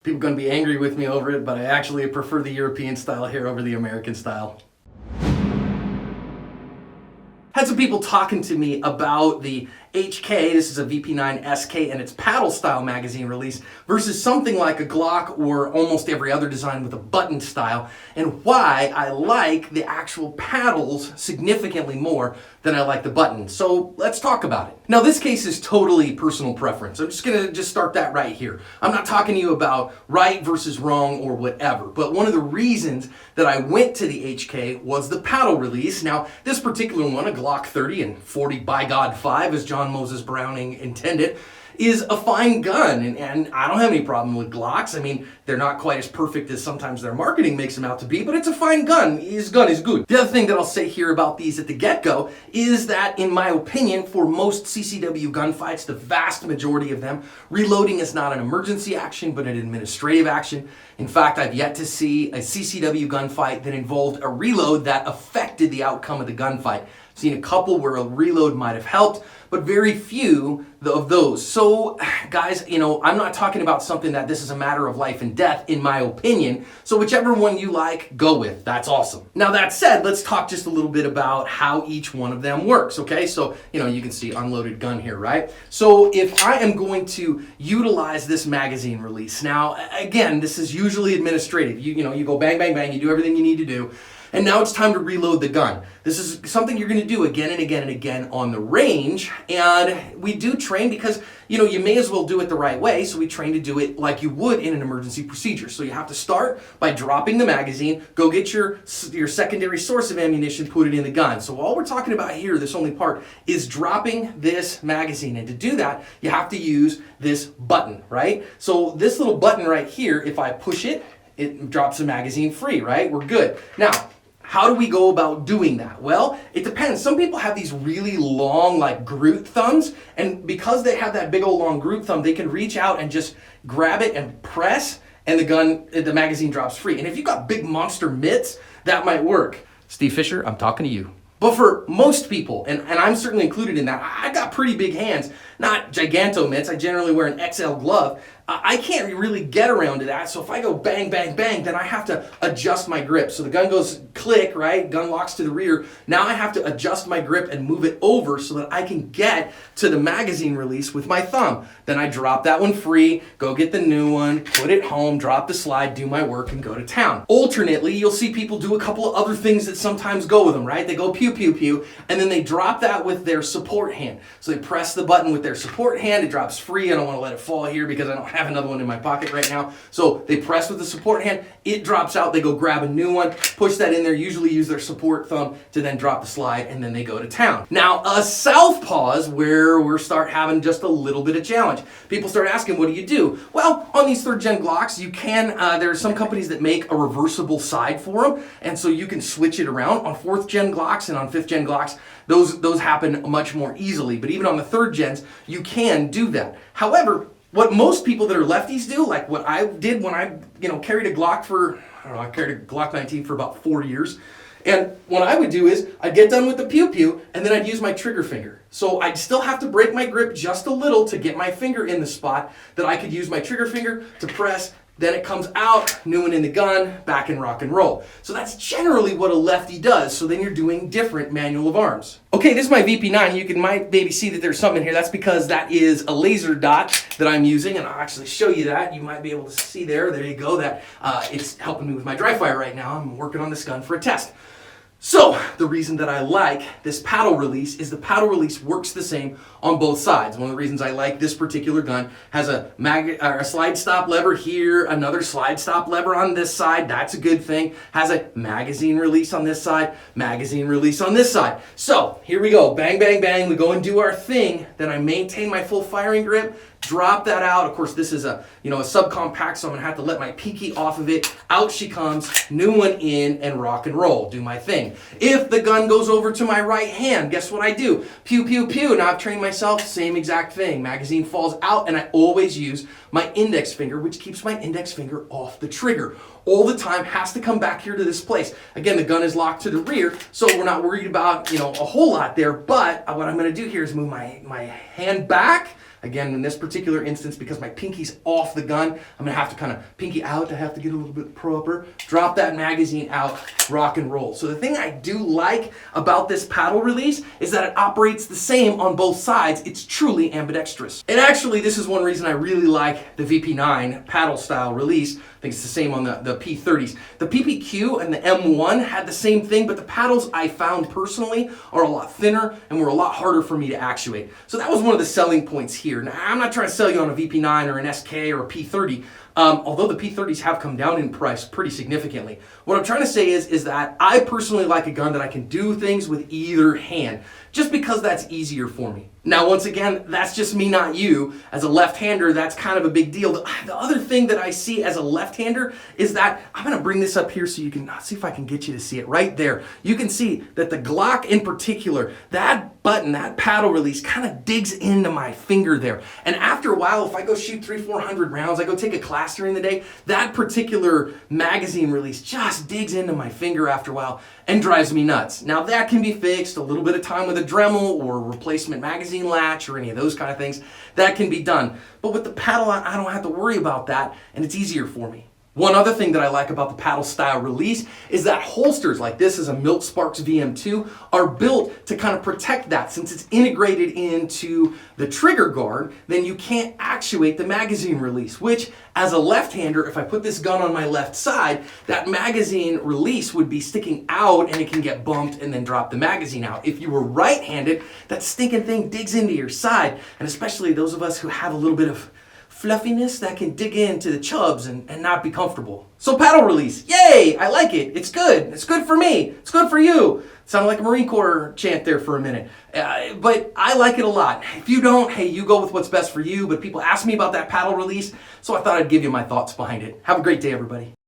People are going to be angry with me over it, but I actually prefer the European style here over the American style. Had some people talking to me about the HK, this is a VP9 SK, and its paddle style magazine release versus something like a Glock or almost every other design with a button style, and why I like the actual paddles significantly more than I like the button. So let's talk about it. Now this case is totally personal preference. I'm just gonna start that right here. I'm not talking to you about right versus wrong or whatever, but one of the reasons that I went to the HK was the paddle release. Now this particular one, a Glock 30 and 40 by God 5, as John Moses Browning intended, is a fine gun, and I don't have any problem with Glocks. I mean, they're not quite as perfect as sometimes their marketing makes them out to be, but it's a fine gun. His gun is good. The other thing that I'll say here about these at the get-go is that, in my opinion, for most CCW gunfights, the vast majority of them, reloading is not an emergency action, but an administrative action. In fact, I've yet to see a CCW gunfight that involved a reload that affected the outcome of the gunfight. I've seen a couple where a reload might have helped, but very few of those. So, guys, I'm not talking about something that this is a matter of life and death, in my opinion. So whichever one you like, go with. That's awesome. Now, that said, let's talk just a little bit about how each one of them works, okay? So, you can see unloaded gun here, right? So if I am going to utilize this magazine release, now, again, this is usually administrative. You go bang, bang, bang, you do everything you need to do. And now it's time to reload the gun. This is something you're going to do again and again and again on the range. And we do train because, you may as well do it the right way. So we train to do it like you would in an emergency procedure. So you have to start by dropping the magazine, go get your secondary source of ammunition, put it in the gun. So all we're talking about here, this only part, is dropping this magazine. And to do that, you have to use this button, right? So this little button right here, if I push it, it drops the magazine free, right? We're good. Now, how do we go about doing that? Well, it depends. Some people have these really long, like Groot thumbs, and because they have that big old long Groot thumb, they can reach out and just grab it and press, and the magazine drops free. And if you've got big monster mitts, that might work. Steve Fisher, I'm talking to you. But for most people, and I'm certainly included in that, I got pretty big hands, not giganto mitts. I generally wear an XL glove. I can't really get around to that, so if I go bang, bang, bang, then I have to adjust my grip. So the gun goes click, right? Gun locks to the rear. Now I have to adjust my grip and move it over so that I can get to the magazine release with my thumb. Then I drop that one free, go get the new one, put it home, drop the slide, do my work, and go to town. Alternately, you'll see people do a couple of other things that sometimes go with them, right? They go pew, pew, pew, and then they drop that with their support hand. So they press the button with their support hand, it drops free. I don't want to let it fall here because I don't have another one in my pocket right now. So they press with the support hand, it drops out, they go grab a new one, push that in there, usually use their support thumb to then drop the slide, and then they go to town. Now, a southpaw is where we start having just a little bit of challenge. People start asking, what do you do? Well, on these 3rd gen Glocks, you can, there are some companies that make a reversible side for them, and so you can switch it around. On 4th gen Glocks and on 5th gen Glocks, those happen much more easily, but even on the 3rd gens, you can do that. However, what most people that are lefties do, like what I did when I, carried a Glock for, I carried a Glock 19 for about 4 years. And what I would do is I'd get done with the pew-pew and then I'd use my trigger finger. So I'd still have to break my grip just a little to get my finger in the spot that I could use my trigger finger to press. Then it comes out, new one in the gun, back in rock and roll. So that's generally what a lefty does. So then you're doing different manual of arms. Okay, this is my VP9. You might maybe see that there's something here. That's because that is a laser dot that I'm using, and I'll actually show you that. You might be able to see there. There you go. That it's helping me with my dry fire right now. I'm working on this gun for a test. So, the reason that I like this paddle release is the paddle release works the same on both sides. One of the reasons I like this particular gun has a slide stop lever here, another slide stop lever on this side. That's a good thing. Has a magazine release on this side, magazine release on this side. So, here we go. Bang, bang, bang. We go and do our thing. Then I maintain my full firing grip. Drop that out. Of course, this is a subcompact, so I'm gonna have to let my pinky off of it. Out she comes, new one in, and rock and roll. Do my thing. If the gun goes over to my right hand, guess what I do? Pew, pew, pew. Now I've trained myself, same exact thing. Magazine falls out, and I always use my index finger, which keeps my index finger off the trigger. All the time, has to come back here to this place. Again, the gun is locked to the rear, so we're not worried about, a whole lot there, but what I'm gonna do here is move my hand back, Again, in this particular instance, because my pinky's off the gun, I'm gonna have to kind of pinky out. I have to get a little bit proper. Drop that magazine out, rock and roll. So the thing I do like about this paddle release is that it operates the same on both sides. It's truly ambidextrous. And actually, this is one reason I really like the VP9 paddle style release. I think it's the same on the P30s. The PPQ and the M1 had the same thing, but the paddles I found personally are a lot thinner and were a lot harder for me to actuate. So that was one of the selling points here. Now, I'm not trying to sell you on a VP9 or an SK or a P30, although the P30s have come down in price pretty significantly. What I'm trying to say is that I personally like a gun that I can do things with either hand, just because that's easier for me. Now, once again, that's just me, not you. As a left-hander, that's kind of a big deal. The other thing that I see as a left-hander is that, I'm gonna bring this up here so you can see if I can get you to see it right there. You can see that the Glock in particular, that button, that paddle release kind of digs into my finger there. And after a while, if I go shoot 300-400 rounds, I go take a class during the day, that particular magazine release just digs into my finger after a while and drives me nuts. Now that can be fixed, a little bit of time with a Dremel or a replacement magazine latch or any of those kind of things, that can be done. But with the paddle, I don't have to worry about that, and it's easier for me. One other thing that I like about the paddle style release is that holsters like this is a Milt Sparks VM2 are built to kind of protect that. Since it's integrated into the trigger guard, then you can't actuate the magazine release, which as a left-hander, if I put this gun on my left side, that magazine release would be sticking out and it can get bumped and then drop the magazine out. If you were right-handed, that stinking thing digs into your side, and especially those of us who have a little bit of fluffiness that can dig into the chubs and not be comfortable. So paddle release, yay, I like it. It's good. It's good for me. It's good for you. Sounded like a Marine Corps chant there for a minute. But I like it a lot. If you don't, hey, you go with what's best for you. But people ask me about that paddle release, so I thought I'd give you my thoughts behind it. Have a great day, everybody.